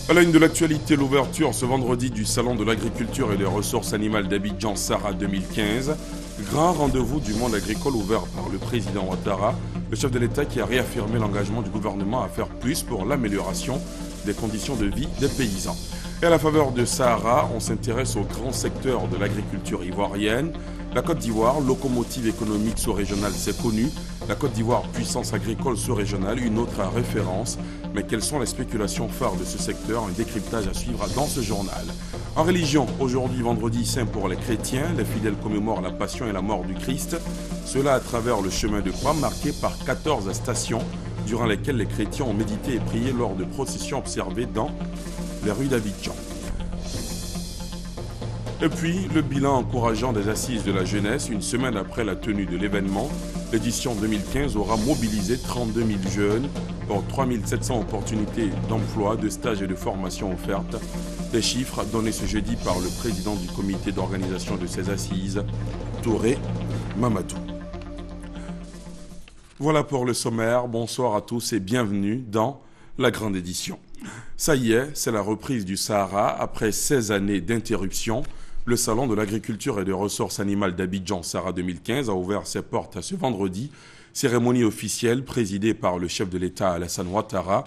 À la une de l'actualité, l'ouverture ce vendredi du Salon de l'agriculture et des ressources animales d'Abidjan Sahara 2015. Grand rendez-vous du monde agricole ouvert par le président Ouattara, le chef de l'État qui a réaffirmé l'engagement du gouvernement à faire plus pour l'amélioration des conditions de vie des paysans. Et à la faveur de Sahara, on s'intéresse au grand secteur de l'agriculture ivoirienne. La Côte d'Ivoire, locomotive économique sous-régionale, c'est connu. La Côte d'Ivoire, puissance agricole sous-régionale, une autre référence. Mais quelles sont les spéculations phares de ce secteur? Un décryptage à suivre dans ce journal. En religion, aujourd'hui vendredi saint pour les chrétiens, les fidèles commémorent la passion et la mort du Christ. Cela à travers le chemin de croix marqué par 14 stations durant lesquelles les chrétiens ont médité et prié lors de processions observées dans les rues d'Abidjan. Et puis, le bilan encourageant des assises de la jeunesse, une semaine après la tenue de l'événement, l'édition 2015 aura mobilisé 32 000 jeunes pour 3 700 opportunités d'emploi, de stages et de formation offertes. Des chiffres donnés ce jeudi par le président du comité d'organisation de ces assises, Touré Mamadou. Voilà pour le sommaire. Bonsoir à tous et bienvenue dans la grande édition. Ça y est, c'est la reprise du Sahara après 16 années d'interruption. Le Salon de l'agriculture et des ressources animales d'Abidjan Sahara 2015 a ouvert ses portes ce vendredi. Cérémonie officielle présidée par le chef de l'État Alassane Ouattara.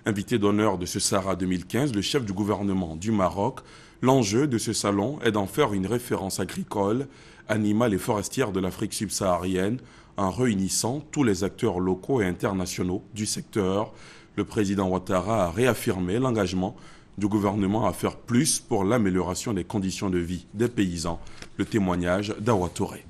Invité d'honneur de ce Sahara 2015, le chef du gouvernement du Maroc. L'enjeu de ce salon est d'en faire une référence agricole, animale et forestière de l'Afrique subsaharienne en réunissant tous les acteurs locaux et internationaux du secteur. Le président Ouattara a réaffirmé l'engagement du gouvernement à faire plus pour l'amélioration des conditions de vie des paysans. Le témoignage d'Awa Touré.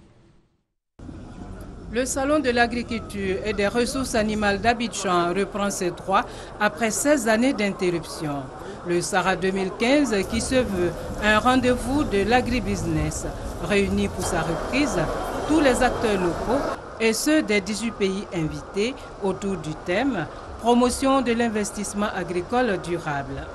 Le Salon de l'agriculture et des ressources animales d'Abidjan reprend ses droits après 16 années d'interruption. Le Sahara 2015 qui se veut un rendez-vous de l'agribusiness réunit pour sa reprise tous les acteurs locaux et ceux des 18 pays invités autour du thème « Promotion de l'investissement agricole durable ».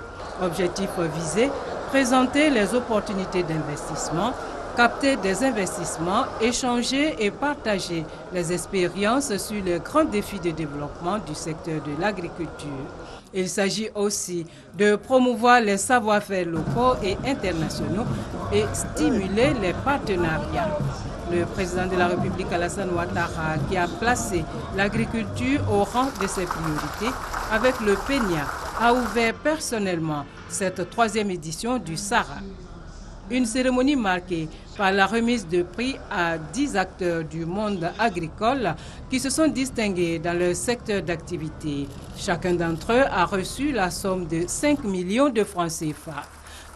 Objectif visé, présenter les opportunités d'investissement, capter des investissements, échanger et partager les expériences sur les grands défis de développement du secteur de l'agriculture. Il s'agit aussi de promouvoir les savoir-faire locaux et internationaux et stimuler les partenariats. Le président de la République Alassane Ouattara, qui a placé l'agriculture au rang de ses priorités avec le PENIA, a ouvert personnellement cette troisième édition du Sahara. Une cérémonie marquée par la remise de prix à 10 acteurs du monde agricole qui se sont distingués dans leur secteur d'activité. Chacun d'entre eux a reçu la somme de 5 millions de francs CFA.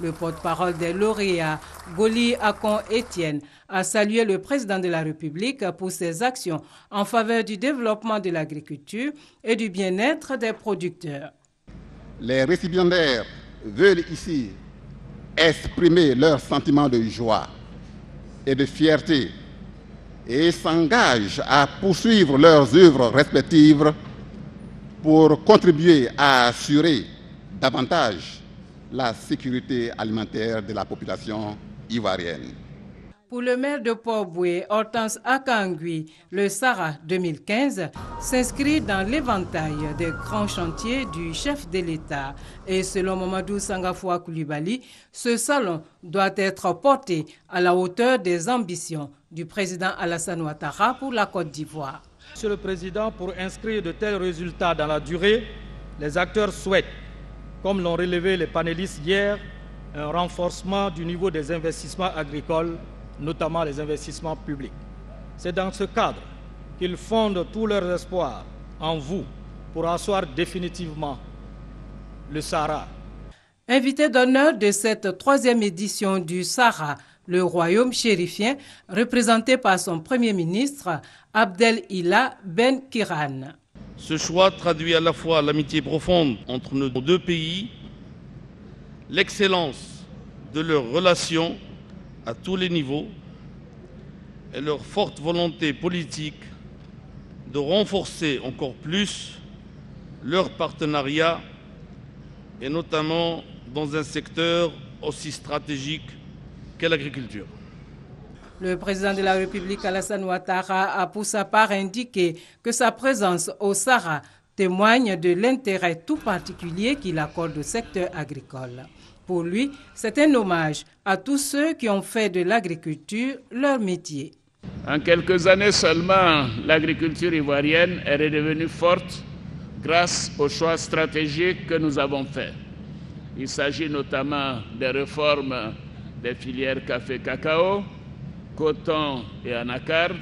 Le porte-parole des lauréats, Goli Akon Etienne, a salué le président de la République pour ses actions en faveur du développement de l'agriculture et du bien-être des producteurs. Les récipiendaires veulent ici exprimer leur sentiment de joie et de fierté et s'engagent à poursuivre leurs œuvres respectives pour contribuer à assurer davantage la sécurité alimentaire de la population ivoirienne. Pour le maire de Port-Boué, Hortense Akangui, le Sahara 2015 s'inscrit dans l'éventail des grands chantiers du chef de l'État. Et selon Mamadou Sangafoua Koulibaly, ce salon doit être porté à la hauteur des ambitions du président Alassane Ouattara pour la Côte d'Ivoire. Monsieur le Président, pour inscrire de tels résultats dans la durée, les acteurs souhaitent, comme l'ont relevé les panélistes hier, un renforcement du niveau des investissements agricoles, notamment les investissements publics. C'est dans ce cadre qu'ils fondent tous leurs espoirs en vous pour asseoir définitivement le Sahara. Invité d'honneur de cette troisième édition du Sahara, le royaume chérifien, représenté par son Premier ministre, Abdel-Ilah Ben Kiran. Ce choix traduit à la fois l'amitié profonde entre nos deux pays, l'excellence de leurs relations à tous les niveaux et leur forte volonté politique de renforcer encore plus leur partenariat et notamment dans un secteur aussi stratégique qu'est l'agriculture. Le président de la République Alassane Ouattara a pour sa part indiqué que sa présence au Sahara témoigne de l'intérêt tout particulier qu'il accorde au secteur agricole. Pour lui, c'est un hommage à tous ceux qui ont fait de l'agriculture leur métier. En quelques années seulement, l'agriculture ivoirienne est redevenue forte grâce aux choix stratégiques que nous avons faits. Il s'agit notamment des réformes des filières café-cacao, coton et anacarde.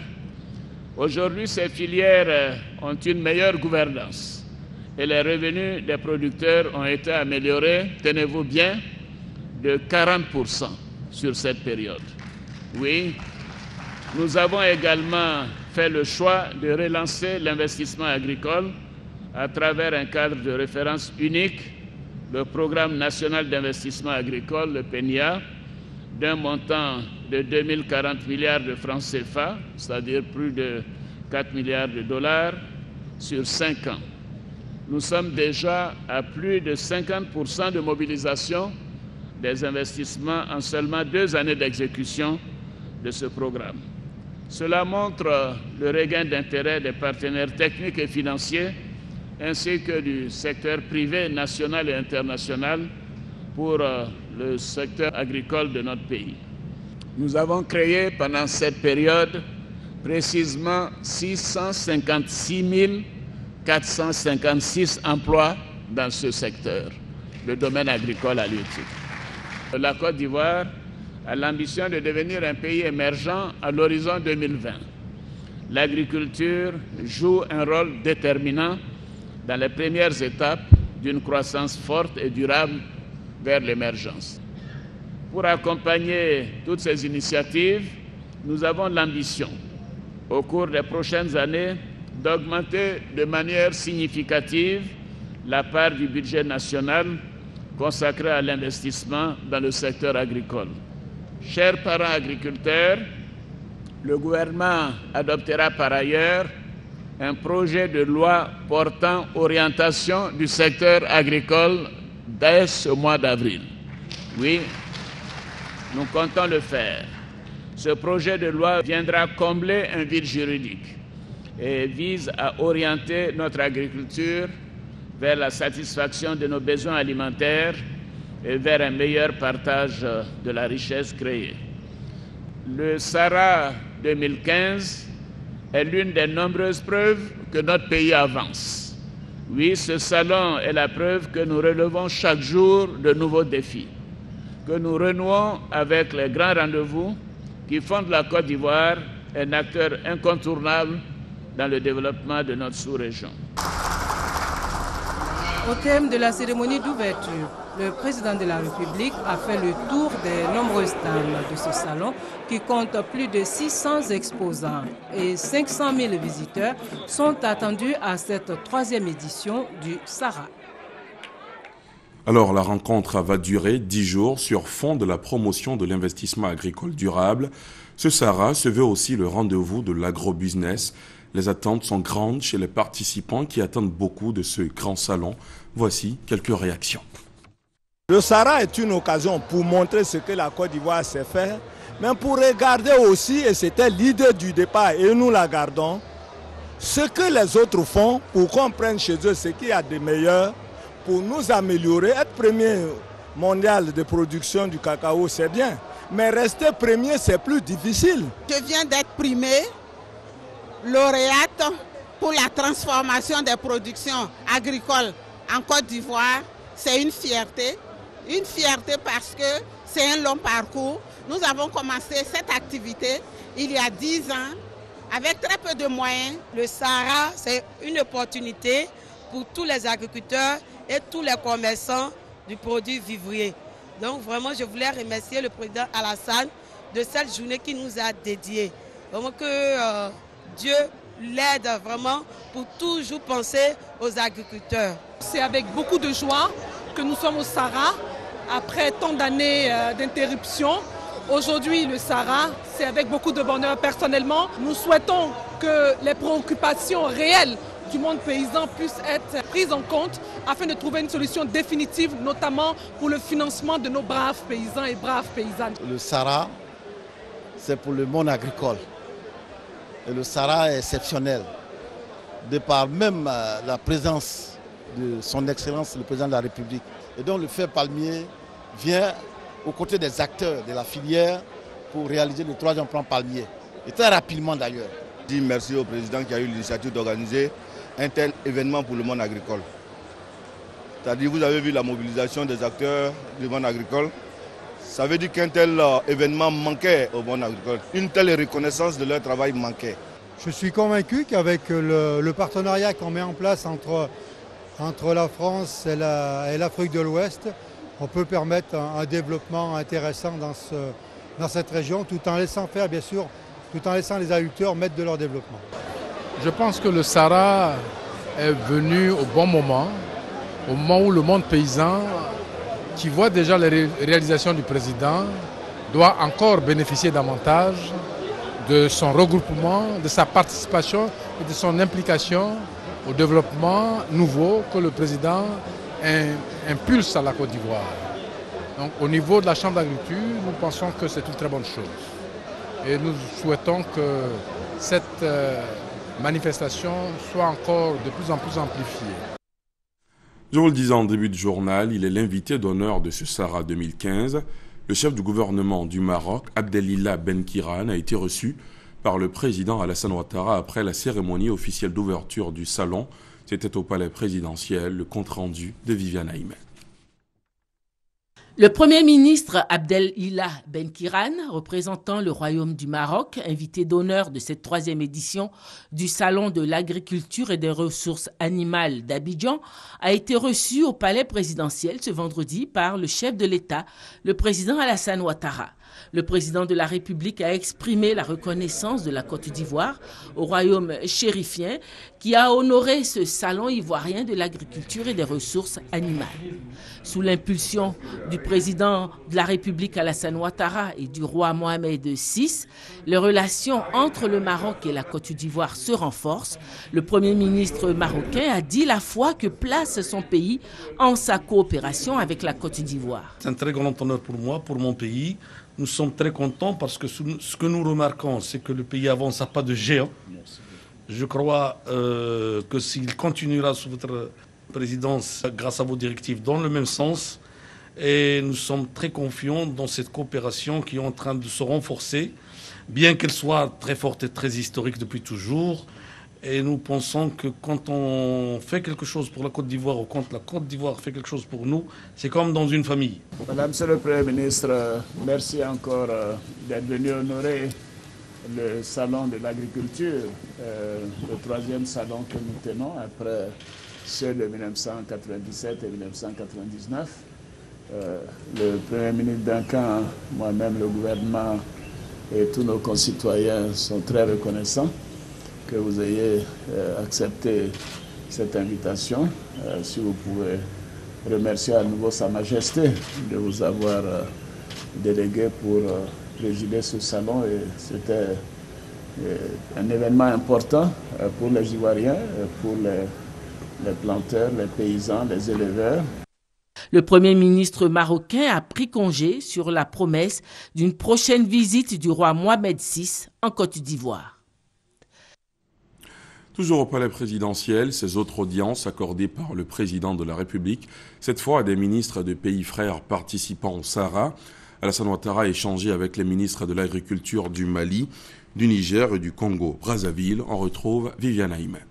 Aujourd'hui, ces filières ont une meilleure gouvernance et les revenus des producteurs ont été améliorés, tenez-vous bien, de 40% sur cette période. Oui, nous avons également fait le choix de relancer l'investissement agricole à travers un cadre de référence unique, le Programme national d'investissement agricole, le PNIA, d'un montant de 2040 milliards de francs CFA, c'est-à-dire plus de 4 milliards de dollars sur 5 ans. Nous sommes déjà à plus de 50% de mobilisation des investissements en seulement 2 années d'exécution de ce programme. Cela montre le regain d'intérêt des partenaires techniques et financiers ainsi que du secteur privé national et international pour le secteur agricole de notre pays. Nous avons créé pendant cette période précisément 656 456 emplois dans ce secteur, le domaine agricole à l'UTIC. La Côte d'Ivoire a l'ambition de devenir un pays émergent à l'horizon 2020. L'agriculture joue un rôle déterminant dans les premières étapes d'une croissance forte et durable vers l'émergence. Pour accompagner toutes ces initiatives, nous avons l'ambition, au cours des prochaines années, d'augmenter de manière significative la part du budget national consacré à l'investissement dans le secteur agricole. Chers parents agriculteurs, le gouvernement adoptera par ailleurs un projet de loi portant orientation du secteur agricole dès ce mois d'avril. Oui, nous comptons le faire. Ce projet de loi viendra combler un vide juridique et vise à orienter notre agriculture vers la satisfaction de nos besoins alimentaires et vers un meilleur partage de la richesse créée. Le SARA 2015 est l'une des nombreuses preuves que notre pays avance. Oui, ce salon est la preuve que nous relevons chaque jour de nouveaux défis, que nous renouons avec les grands rendez-vous qui font de la Côte d'Ivoire un acteur incontournable dans le développement de notre sous-région. Au terme de la cérémonie d'ouverture, le président de la République a fait le tour des nombreuses dames de ce salon qui compte plus de 600 exposants et 500 000 visiteurs sont attendus à cette 3e édition du SARA. Alors, la rencontre va durer 10 jours sur fond de la promotion de l'investissement agricole durable. Ce SARA se veut aussi le rendez-vous de l'agrobusiness. Les attentes sont grandes chez les participants qui attendent beaucoup de ce grand salon. Voici quelques réactions. Le SARA est une occasion pour montrer ce que la Côte d'Ivoire sait faire, mais pour regarder aussi, et c'était l'idée du départ et nous la gardons, ce que les autres font pour qu'on prenne chez eux ce qu'il y a de meilleur, pour nous améliorer. Être premier mondial de production du cacao, c'est bien, mais rester premier, c'est plus difficile. Je viens d'être primée lauréate pour la transformation des productions agricoles en Côte d'Ivoire. C'est une fierté parce que c'est un long parcours. Nous avons commencé cette activité il y a 10 ans avec très peu de moyens. Le SARA, c'est une opportunité pour tous les agriculteurs et tous les commerçants du produit vivrier. Donc vraiment, je voulais remercier le président Alassane de cette journée qu'il nous a dédiée. Vraiment que Dieu l'aide vraiment pour toujours penser aux agriculteurs. C'est avec beaucoup de joie que nous sommes au SARA après tant d'années d'interruption. Aujourd'hui, le SARA, c'est avec beaucoup de bonheur. Personnellement, nous souhaitons que les préoccupations réelles du monde paysan puissent être prises en compte afin de trouver une solution définitive, notamment pour le financement de nos braves paysans et braves paysannes. Le SARA, c'est pour le monde agricole. Et le SARA est exceptionnel. de par même la présence de son Excellence, le Président de la République. Et donc le fer palmier vient aux côtés des acteurs de la filière pour réaliser le 3e plan palmier. Et très rapidement d'ailleurs. Je dis merci au Président qui a eu l'initiative d'organiser un tel événement pour le monde agricole. C'est-à-dire, vous avez vu la mobilisation des acteurs du monde agricole. Ça veut dire qu'un tel événement manquait au monde agricole. Une telle reconnaissance de leur travail manquait. Je suis convaincu qu'avec le partenariat qu'on met en place entre la France et l'Afrique de l'Ouest, on peut permettre un développement intéressant dans cette région, tout en laissant faire, bien sûr, tout en laissant les agriculteurs mettre de leur développement. Je pense que le Sahara est venu au bon moment où le monde paysan, qui voit déjà les réalisations du président, doit encore bénéficier davantage de son regroupement, de sa participation et de son implication au développement nouveau que le président impulse à la Côte d'Ivoire. Donc au niveau de la Chambre d'agriculture, nous pensons que c'est une très bonne chose. Et nous souhaitons que cette manifestation soit encore de plus en plus amplifiée. Je vous le disais en début de journal, il est l'invité d'honneur de ce Sahara 2015. Le chef du gouvernement du Maroc, Abdelila Benkiran, a été reçu par le président Alassane Ouattara après la cérémonie officielle d'ouverture du salon. C'était au palais présidentiel, le compte-rendu de Viviane Haïmen. Le Premier ministre Abdelila Benkiran, représentant le Royaume du Maroc, invité d'honneur de cette 3e édition du Salon de l'agriculture et des ressources animales d'Abidjan, a été reçu au palais présidentiel ce vendredi par le chef de l'État, le président Alassane Ouattara. Le président de la République a exprimé la reconnaissance de la Côte d'Ivoire au royaume chérifien qui a honoré ce salon ivoirien de l'agriculture et des ressources animales. Sous l'impulsion du président de la République Alassane Ouattara et du roi Mohamed VI, les relations entre le Maroc et la Côte d'Ivoire se renforcent. Le Premier ministre marocain a dit la foi que place son pays en sa coopération avec la Côte d'Ivoire. C'est un très grand honneur pour moi, pour mon pays. Nous sommes très contents parce que ce que nous remarquons, c'est que le pays avance à pas de géant. Je crois que s'il continuera sous votre présidence, grâce à vos directives, dans le même sens, et nous sommes très confiants dans cette coopération qui est en train de se renforcer, bien qu'elle soit très forte et très historique depuis toujours. Et nous pensons que quand on fait quelque chose pour la Côte d'Ivoire ou quand la Côte d'Ivoire fait quelque chose pour nous, c'est comme dans une famille. Madame le Premier ministre, merci encore d'être venu honorer le Salon de l'agriculture, le 3e salon que nous tenons après ceux de 1997 et 1999. Le Premier ministre Duncan, moi-même, le gouvernement et tous nos concitoyens sont très reconnaissants que vous ayez accepté cette invitation. Si vous pouvez remercier à nouveau Sa Majesté de vous avoir délégué pour présider ce salon. C'était un événement important pour les Ivoiriens, pour les planteurs, les paysans, les éleveurs. Le Premier ministre marocain a pris congé sur la promesse d'une prochaine visite du roi Mohamed VI en Côte d'Ivoire. Toujours au palais présidentiel, ces autres audiences accordées par le président de la République, cette fois à des ministres de pays frères participant au Sahara. Alassane Ouattara a échangé avec les ministres de l'Agriculture du Mali, du Niger et du Congo. Brazzaville, on retrouve Viviane Haïmen.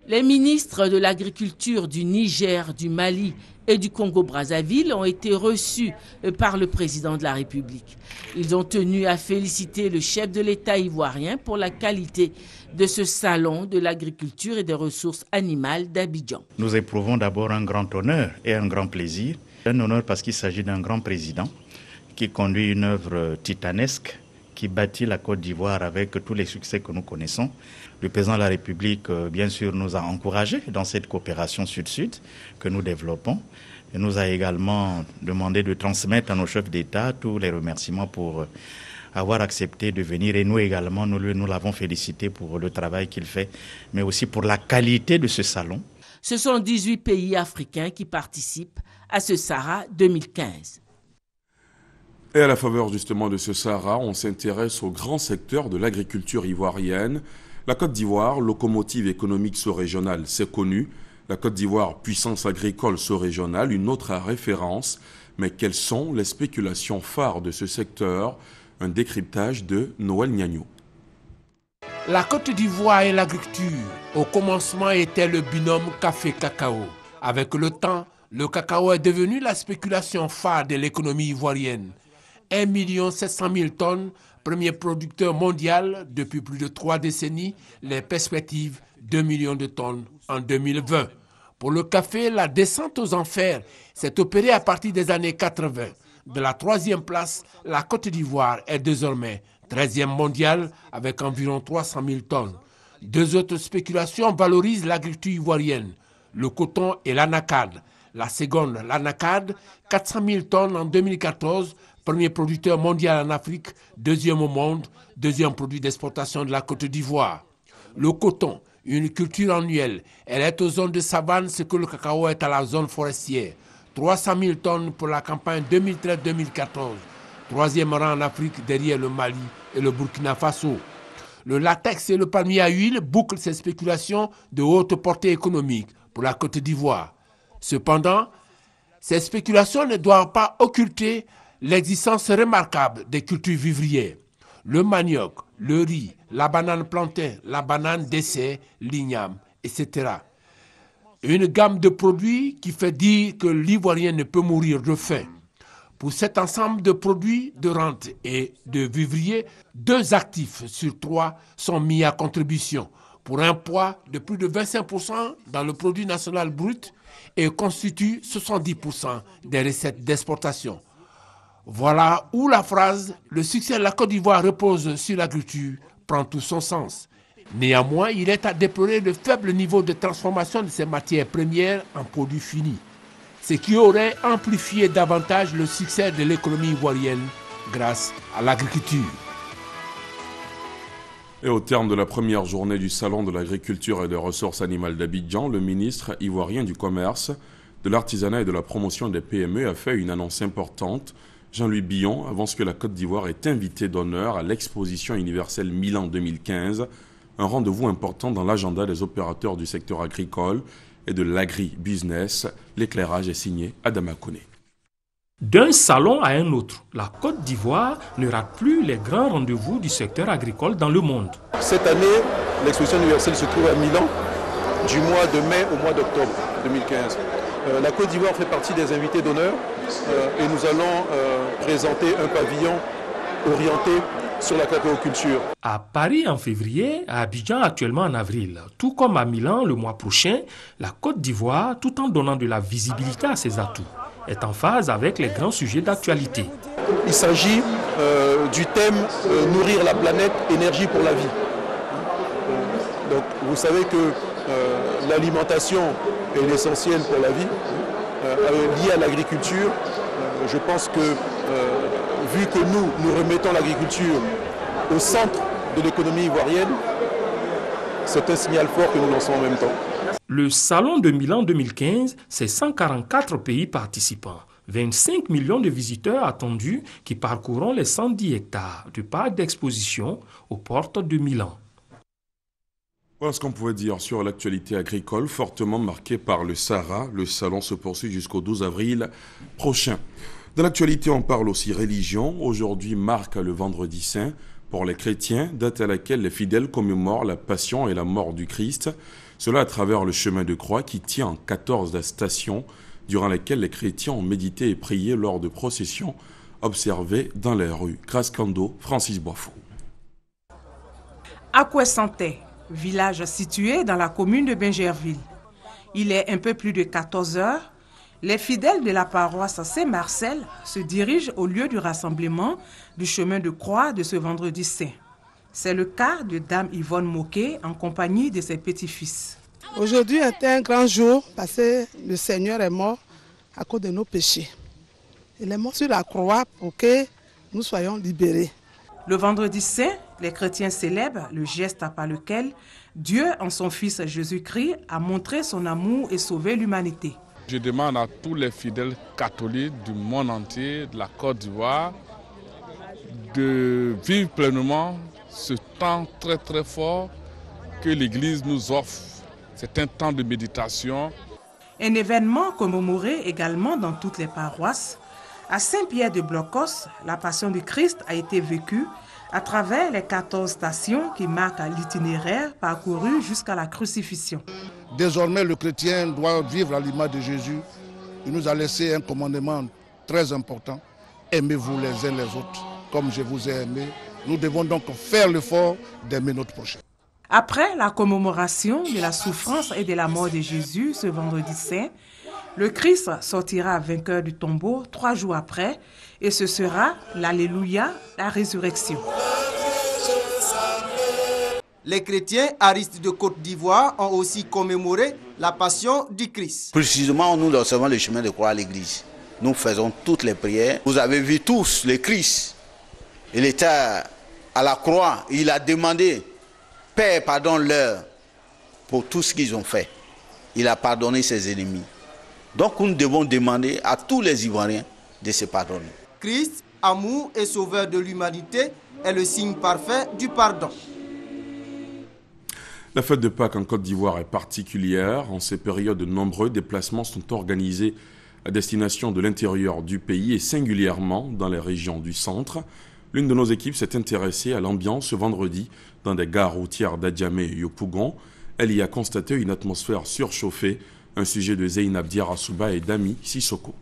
Les ministres de l'Agriculture du Niger, du Mali et du Congo-Brazzaville ont été reçus par le président de la République. Ils ont tenu à féliciter le chef de l'État ivoirien pour la qualité de ce salon de l'agriculture et des ressources animales d'Abidjan. Nous éprouvons d'abord un grand honneur et un grand plaisir. Un honneur parce qu'il s'agit d'un grand président qui conduit une œuvre titanesque, qui bâtit la Côte d'Ivoire avec tous les succès que nous connaissons. Le président de la République, bien sûr, nous a encouragés dans cette coopération sud-sud que nous développons. Il nous a également demandé de transmettre à nos chefs d'État tous les remerciements pour avoir accepté de venir. Et nous également, nous l'avons félicité pour le travail qu'il fait, mais aussi pour la qualité de ce salon. Ce sont 18 pays africains qui participent à ce Sahara 2015. Et à la faveur justement de ce Sahara, on s'intéresse au grand secteur de l'agriculture ivoirienne. La Côte d'Ivoire, locomotive économique sous-régionale, c'est connu. La Côte d'Ivoire, puissance agricole sous-régionale, une autre référence. Mais quelles sont les spéculations phares de ce secteur? Un décryptage de Noël Niagno. La Côte d'Ivoire et l'agriculture, au commencement, était le binôme café-cacao. Avec le temps, le cacao est devenu la spéculation phare de l'économie ivoirienne. 1 700 000 tonnes, premier producteur mondial depuis plus de 3 décennies, les perspectives 2 millions de tonnes en 2020. Pour le café, la descente aux enfers s'est opérée à partir des années 80. De la 3e place, la Côte d'Ivoire est désormais 13e mondiale avec environ 300 000 tonnes. 2 autres spéculations valorisent l'agriculture ivoirienne, le coton et l'anacade. La seconde, l'anacade, 400 000 tonnes en 2014, premier producteur mondial en Afrique, 2e au monde, 2e produit d'exportation de la Côte d'Ivoire. Le coton, une culture annuelle, elle est aux zones de savane ce que le cacao est à la zone forestière. 300 000 tonnes pour la campagne 2013-2014. 3e rang en Afrique derrière le Mali et le Burkina Faso. Le latex et le palmier à huile bouclent ces spéculations de haute portée économique pour la Côte d'Ivoire. Cependant, ces spéculations ne doivent pas occulter l'existence remarquable des cultures vivrières. Le manioc, le riz, la banane plantain, la banane dessert, l'igname, etc. Une gamme de produits qui fait dire que l'Ivoirien ne peut mourir de faim. Pour cet ensemble de produits de rente et de vivriers, 2 actifs sur 3 sont mis à contribution pour un poids de plus de 25% dans le produit national brut et constituent 70% des recettes d'exportation. Voilà où la phrase « Le succès de la Côte d'Ivoire repose sur l'agriculture » prend tout son sens. Néanmoins, il est à déplorer le faible niveau de transformation de ces matières premières en produits finis, ce qui aurait amplifié davantage le succès de l'économie ivoirienne grâce à l'agriculture. Et au terme de la première journée du Salon de l'agriculture et des ressources animales d'Abidjan, le ministre ivoirien du Commerce, de l'Artisanat et de la promotion des PME a fait une annonce importante. Jean-Louis Billon avance que la Côte d'Ivoire est invitée d'honneur à l'exposition universelle Milan 2015, un rendez-vous important dans l'agenda des opérateurs du secteur agricole et de l'agri-business. L'éclairage est signé Adama Kone. D'un salon à un autre, la Côte d'Ivoire ne rate plus les grands rendez-vous du secteur agricole dans le monde. Cette année, l'exposition universelle se trouve à Milan, du mois de mai au mois d'octobre 2015. La Côte d'Ivoire fait partie des invités d'honneur et nous allons présenter un pavillon orienté sur la cacao-culture. À Paris en février, à Abidjan actuellement en avril, tout comme à Milan le mois prochain, la Côte d'Ivoire, tout en donnant de la visibilité à ses atouts, est en phase avec les grands sujets d'actualité. Il s'agit du thème nourrir la planète, énergie pour la vie. Donc vous savez que l'alimentation est l'essentiel pour la vie, lié à l'agriculture. Je pense que vu que nous remettons l'agriculture au centre de l'économie ivoirienne, c'est un signal fort que nous lançons en même temps. Le Salon de Milan 2015, c'est 144 pays participants, 25 millions de visiteurs attendus qui parcourront les 110 hectares du parc d'exposition aux portes de Milan. Voilà ce qu'on pouvait dire sur l'actualité agricole, fortement marquée par le Sahara. Le salon se poursuit jusqu'au 12 avril prochain. Dans l'actualité, on parle aussi religion. Aujourd'hui marque le Vendredi Saint pour les chrétiens, date à laquelle les fidèles commémorent la passion et la mort du Christ. Cela à travers le chemin de croix qui tient en 14 stations, durant lesquelles les chrétiens ont médité et prié lors de processions observées dans les rues. Grâce Kando, Francis Boifou. Akoué-Santé, village situé dans la commune de Bingerville. Il est un peu plus de 14 heures. Les fidèles de la paroisse Saint-Marcel se dirigent au lieu du rassemblement du chemin de croix de ce Vendredi Saint. C'est le cas de Dame Yvonne Moquet en compagnie de ses petits-fils. Aujourd'hui était un grand jour parce que le Seigneur est mort à cause de nos péchés. Il est mort sur la croix pour que nous soyons libérés. Le Vendredi Saint, les chrétiens célèbrent le geste par lequel Dieu, en son Fils Jésus-Christ, a montré son amour et sauvé l'humanité. Je demande à tous les fidèles catholiques du monde entier, de la Côte d'Ivoire, de vivre pleinement ce temps très très fort que l'Église nous offre. C'est un temps de méditation. Un événement commémoré également dans toutes les paroisses. À Saint-Pierre de Blocos, la Passion du Christ a été vécue à travers les 14 stations qui marquent l'itinéraire parcouru jusqu'à la crucifixion. Désormais, le chrétien doit vivre à l'image de Jésus. Il nous a laissé un commandement très important. Aimez-vous les uns les autres, comme je vous ai aimé. Nous devons donc faire l'effort d'aimer notre prochain. Après la commémoration de la souffrance et de la mort de Jésus ce vendredi saint, le Christ sortira vainqueur du tombeau 3 jours après et ce sera l'Alléluia, la résurrection. Les chrétiens Aristide de Côte d'Ivoire ont aussi commémoré la passion du Christ. Précisément, nous observons le chemin de croix à l'église. Nous faisons toutes les prières. Vous avez vu tous le Christ. Il était à la croix. Il a demandé, Père, pardonne-leur pour tout ce qu'ils ont fait. Il a pardonné ses ennemis. Donc nous devons demander à tous les Ivoiriens de se pardonner. Christ, amour et sauveur de l'humanité, est le signe parfait du pardon. La fête de Pâques en Côte d'Ivoire est particulière. En ces périodes, de nombreux déplacements sont organisés à destination de l'intérieur du pays et singulièrement dans les régions du centre. L'une de nos équipes s'est intéressée à l'ambiance ce vendredi dans des gares routières d'Adjamé et Yopougon. Elle y a constaté une atmosphère surchauffée, un sujet de Zeynab Diarasouba et d'Ami Sissoko.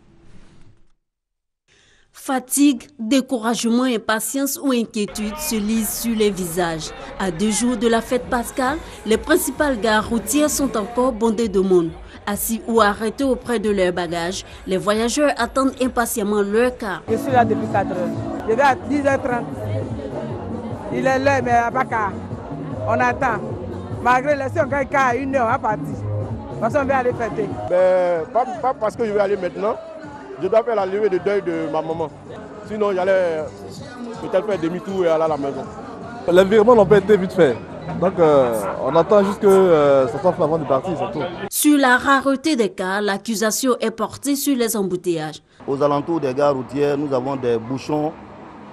Fatigue, découragement, impatience ou inquiétude se lisent sur les visages. À 2 jours de la fête pascale, les principales gares routières sont encore bondées de monde. Assis ou arrêtés auprès de leurs bagages, les voyageurs attendent impatiemment leur car. Je suis là depuis 4 heures. Je vais à 10h30. Il est là, mais il n'y a pas car. On attend. Malgré les 5 car, 1 heure, on va partir. Parce qu'on va aller fêter. Pas parce que je vais aller maintenant. Je dois faire la levée de deuil de ma maman. Sinon, j'allais peut-être faire demi-tour et aller à la maison. Les virements n'ont pas été vite faits. Donc, on attend juste que ça soit fait avant de partir, c'est tout. Sur la rareté des cars, l'accusation est portée sur les embouteillages. Aux alentours des gares routières, nous avons des bouchons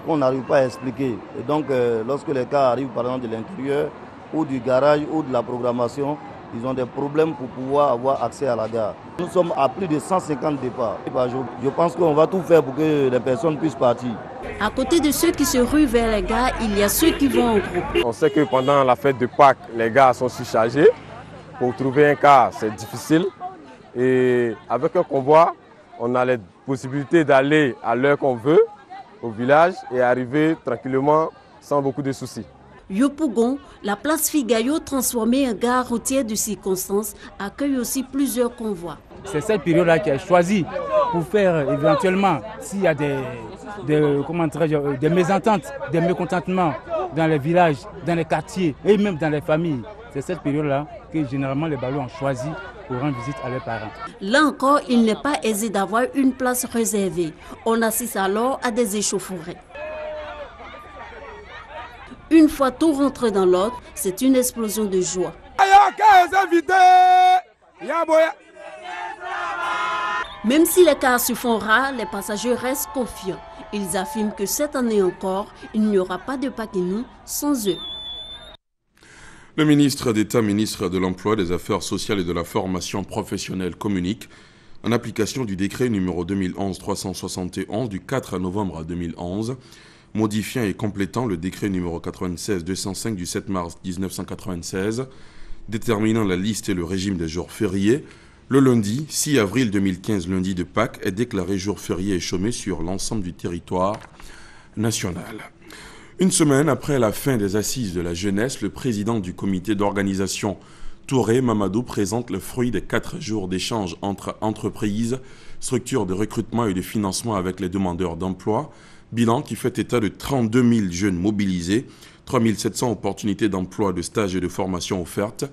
qu'on n'arrive pas à expliquer. Et donc, lorsque les cars arrivent par exemple de l'intérieur ou du garage ou de la programmation, ils ont des problèmes pour pouvoir avoir accès à la gare. Nous sommes à plus de 150 départs par jour. Je pense qu'on va tout faire pour que les personnes puissent partir. À côté de ceux qui se ruent vers les gares, il y a ceux qui vont en groupe. On sait que pendant la fête de Pâques, les gares sont surchargées. Pour trouver un car, c'est difficile. Et avec un convoi, on a la possibilité d'aller à l'heure qu'on veut au village et arriver tranquillement sans beaucoup de soucis. Yopougon, la place Figayo, transformée en gare routière de circonstance, accueille aussi plusieurs convois. C'est cette période-là qui est choisie pour faire éventuellement, s'il y a des mésententes, des mécontentements dans les villages, dans les quartiers et même dans les familles. C'est cette période-là que généralement les ballots ont choisi pour rendre visite à leurs parents. Là encore, il n'est pas aisé d'avoir une place réservée. On assiste alors à des échauffourées. Une fois tout rentré dans l'ordre, c'est une explosion de joie. Même si les cars se font rares, les passagers restent confiants. Ils affirment que cette année encore, il n'y aura pas de Paquinou sans eux. Le ministre d'État, ministre de l'Emploi, des Affaires sociales et de la formation professionnelle communique en application du décret numéro 2011-371 du 4 novembre 2011, modifiant et complétant le décret numéro 96-205 du 7 mars 1996, déterminant la liste et le régime des jours fériés. Le lundi 6 avril 2015, lundi de Pâques, est déclaré jour férié et chômé sur l'ensemble du territoire national. Une semaine après la fin des assises de la jeunesse, le président du comité d'organisation, Touré Mamadou, présente le fruit des 4 jours d'échange entre entreprises, structures de recrutement et de financement avec les demandeurs d'emploi. Bilan qui fait état de 32 000 jeunes mobilisés, 3 700 opportunités d'emploi, de stage et de formation offertes.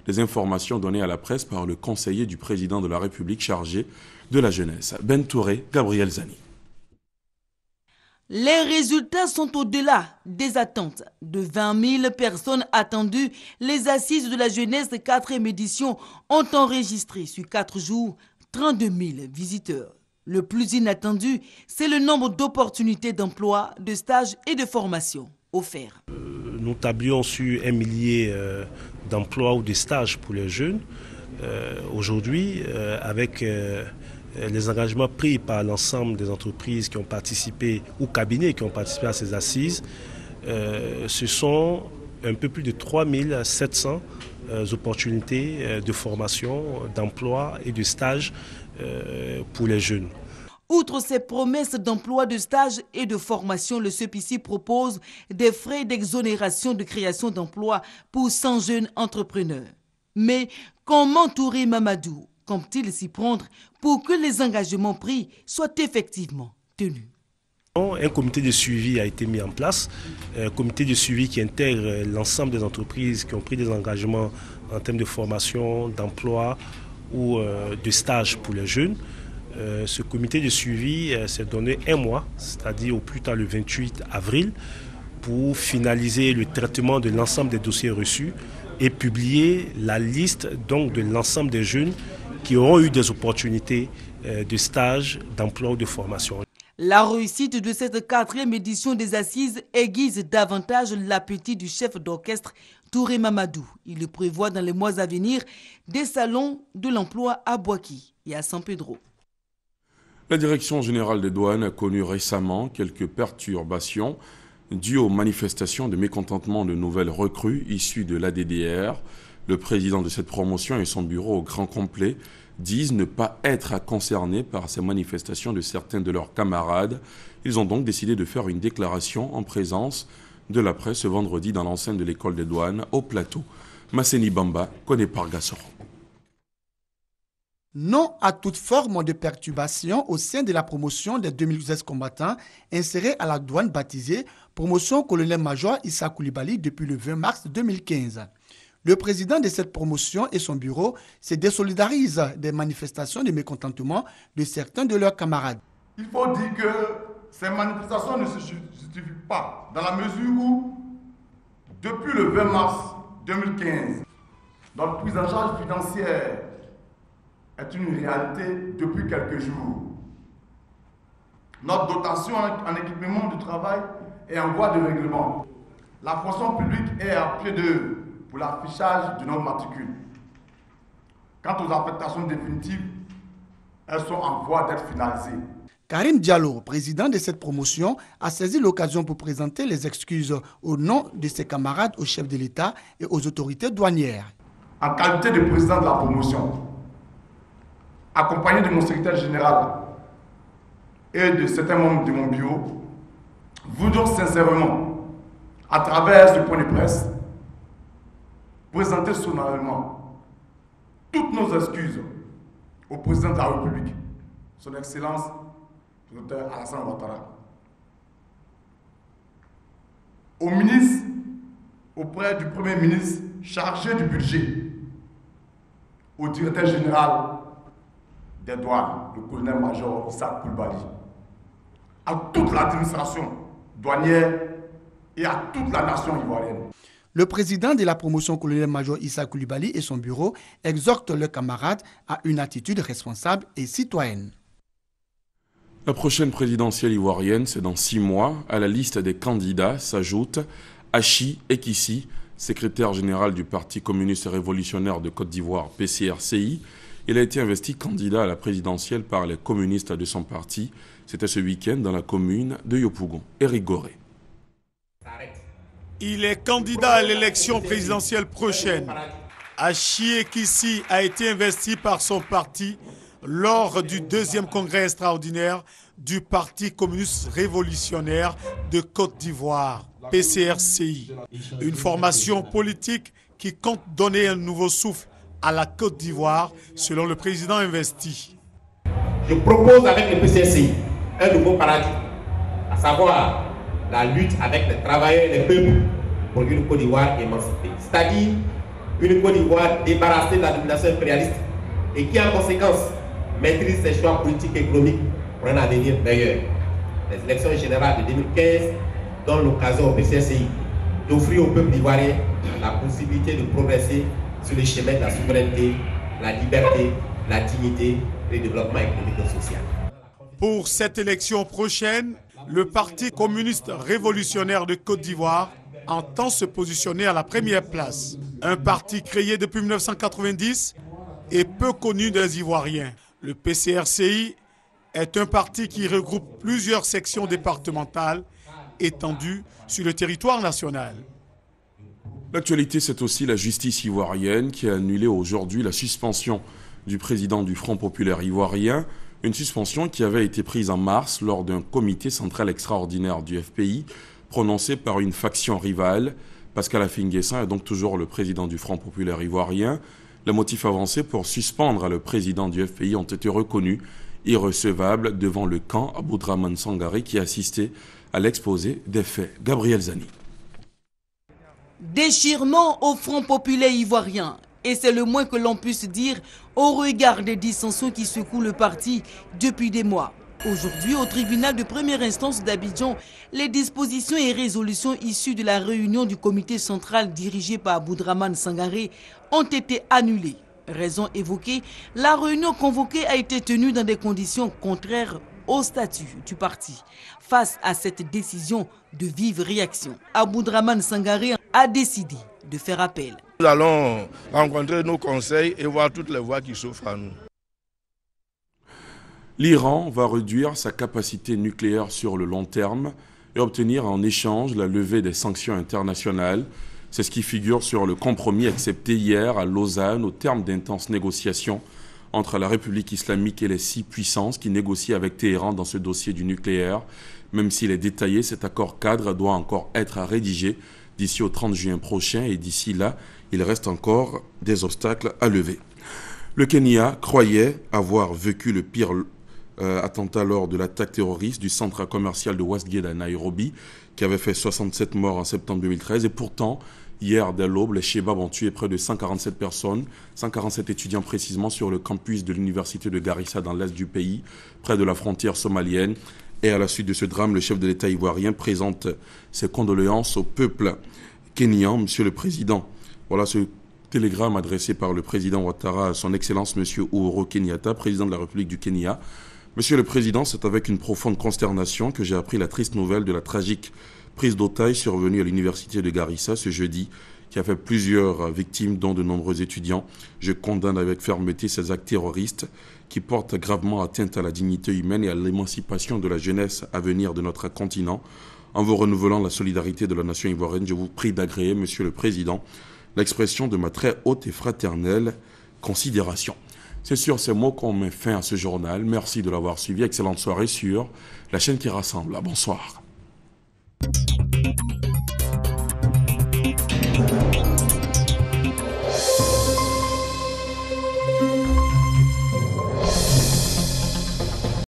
Les informations données à la presse par le conseiller du président de la République chargé de la jeunesse. Ben Touré, Gabriel Zani. Les résultats sont au-delà des attentes. De 20 000 personnes attendues, les assises de la jeunesse de 4e édition ont enregistré sur 4 jours 32 000 visiteurs. Le plus inattendu, c'est le nombre d'opportunités d'emploi, de stages et de formation offerts. Nous tablions sur 1 millier d'emploi ou de stage pour les jeunes. Aujourd'hui, avec les engagements pris par l'ensemble des entreprises qui ont participé, ou cabinets qui ont participé à ces assises, ce sont un peu plus de 3700 opportunités de formation, d'emploi et de stage pour les jeunes. Outre ces promesses d'emploi, de stage et de formation, le CEPICI propose des frais d'exonération de création d'emplois pour 100 jeunes entrepreneurs. Mais comment Touré Mamadou compte-t-il s'y prendre pour que les engagements pris soient effectivement tenus? Un comité de suivi a été mis en place, un comité de suivi qui intègre l'ensemble des entreprises qui ont pris des engagements en termes de formation, d'emploi ou de stage pour les jeunes. Ce comité de suivi s'est donné un mois, c'est-à-dire au plus tard le 28 avril, pour finaliser le traitement de l'ensemble des dossiers reçus et publier la liste donc de l'ensemble des jeunes qui auront eu des opportunités de stage, d'emploi ou de formation. La réussite de cette 4e édition des assises aiguise davantage l'appétit du chef d'orchestre Touré Mamadou. Il prévoit dans les mois à venir des salons de l'emploi à Boaki et à San Pedro. La Direction générale des douanes a connu récemment quelques perturbations dues aux manifestations de mécontentement de nouvelles recrues issues de l'ADDR. Le président de cette promotion et son bureau au grand complet disent ne pas être concernés par ces manifestations de certains de leurs camarades. Ils ont donc décidé de faire une déclaration en présence de la presse ce vendredi dans l'enceinte de l'école des douanes au plateau. Masseni Bamba connaît par Gassoro. Non à toute forme de perturbation au sein de la promotion des 2016 combattants insérés à la douane baptisée promotion colonel-major Issa Koulibaly depuis le 20 mars 2015. Le président de cette promotion et son bureau se désolidarisent des manifestations de mécontentement de certains de leurs camarades. Il faut dire que ces manifestations ne se justifient pas dans la mesure où, depuis le 20 mars 2015, notre prise en charge financière est une réalité depuis quelques jours. Notre dotation en équipement de travail est en voie de règlement. La fonction publique est à pied d'œuvre pour l'affichage de notre matricule. Quant aux affectations définitives, elles sont en voie d'être finalisées. Karim Diallo, président de cette promotion, a saisi l'occasion pour présenter les excuses au nom de ses camarades au chef de l'État et aux autorités douanières. En qualité de président de la promotion, accompagné de mon secrétaire général et de certains membres de mon bureau, voudrais sincèrement, à travers ce point de presse, présenter solennellement toutes nos excuses au président de la République, son Excellence, le Dr Alassane Ouattara, au ministre, auprès du Premier ministre chargé du budget, au directeur général des douanes, le colonel-major Issa Koulibaly, à toute l'administration douanière et à toute la nation ivoirienne. Le président de la promotion colonel-major Issa Koulibaly et son bureau exhortent leurs camarades à une attitude responsable et citoyenne. La prochaine présidentielle ivoirienne, c'est dans 6 mois. À la liste des candidats s'ajoute Achi Ekissi, secrétaire général du Parti communiste révolutionnaire de Côte d'Ivoire, PCRCI. Il a été investi candidat à la présidentielle par les communistes de son parti. C'était ce week-end dans la commune de Yopougon. Éric Goré. Il est candidat à l'élection présidentielle prochaine. Achi Ekissi a été investi par son parti lors du 2e congrès extraordinaire du Parti communiste révolutionnaire de Côte d'Ivoire, PCRCI. Une formation politique qui compte donner un nouveau souffle à la Côte d'Ivoire, selon le président investi. Je propose avec le PCRCI un nouveau paradigme, à savoir la lutte avec les travailleurs et les peuples pour une Côte d'Ivoire émancipée. C'est-à-dire une Côte d'Ivoire débarrassée de la domination impérialiste et qui, en conséquence, maîtrise ses choix politiques et économiques pour un avenir meilleur. Les élections générales de 2015 donnent l'occasion au PCRCI d'offrir au peuple ivoirien la possibilité de progresser sur le chemin de la souveraineté, la liberté, la dignité et le développement économique et social. Pour cette élection prochaine, le Parti communiste révolutionnaire de Côte d'Ivoire entend se positionner à la première place. Un parti créé depuis 1990 et peu connu des Ivoiriens. Le PCRCI est un parti qui regroupe plusieurs sections départementales étendues sur le territoire national. L'actualité, c'est aussi la justice ivoirienne qui a annulé aujourd'hui la suspension du président du Front populaire ivoirien, une suspension qui avait été prise en mars lors d'un comité central extraordinaire du FPI prononcé par une faction rivale. Pascal Affi-N'Guessan est donc toujours le président du Front populaire ivoirien. Les motifs avancés pour suspendre le président du FPI ont été reconnus irrecevables devant le camp Aboudraman Sangaré qui assistait à l'exposé des faits. Gabriel Zani. Déchirement au Front populaire ivoirien. Et c'est le moins que l'on puisse dire au regard des dissensions qui secouent le parti depuis des mois. Aujourd'hui, au tribunal de première instance d'Abidjan, les dispositions et résolutions issues de la réunion du comité central dirigé par Aboudraman Sangaré ont été annulées. Raison évoquée, la réunion convoquée a été tenue dans des conditions contraires au statut du parti. Face à cette décision, de vives réactions. Aboudraman Sangaré a décidé de faire appel. Nous allons rencontrer nos conseils et voir toutes les voies qui s'offrent à nous. L'Iran va réduire sa capacité nucléaire sur le long terme et obtenir en échange la levée des sanctions internationales. C'est ce qui figure sur le compromis accepté hier à Lausanne au terme d'intenses négociations entre la République islamique et les 6 puissances qui négocient avec Téhéran dans ce dossier du nucléaire. Même s'il est détaillé, cet accord cadre doit encore être rédigé d'ici au 30 juin prochain et d'ici là, il reste encore des obstacles à lever. Le Kenya croyait avoir vécu le pire attentat lors de l'attaque terroriste du centre commercial de Westgate à Nairobi, qui avait fait 67 morts en septembre 2013. Et pourtant, hier dès l'aube, les Shebabs ont tué près de 147 personnes, 147 étudiants précisément, sur le campus de l'université de Garissa dans l'est du pays, près de la frontière somalienne. Et à la suite de ce drame, le chef de l'État ivoirien présente ses condoléances au peuple kényan. Monsieur le Président, voilà ce télégramme adressé par le président Ouattara à son Excellence Monsieur Uhuru Kenyatta, président de la République du Kenya. Monsieur le Président, c'est avec une profonde consternation que j'ai appris la triste nouvelle de la tragique prise d'otage survenue à l'université de Garissa ce jeudi, qui a fait plusieurs victimes, dont de nombreux étudiants. Je condamne avec fermeté ces actes terroristes qui portent gravement atteinte à la dignité humaine et à l'émancipation de la jeunesse à venir de notre continent. En vous renouvelant la solidarité de la nation ivoirienne, je vous prie d'agréer, Monsieur le Président, l'expression de ma très haute et fraternelle considération. C'est sur ces mots qu'on met fin à ce journal. Merci de l'avoir suivi. Excellente soirée sur la chaîne qui rassemble. Bonsoir.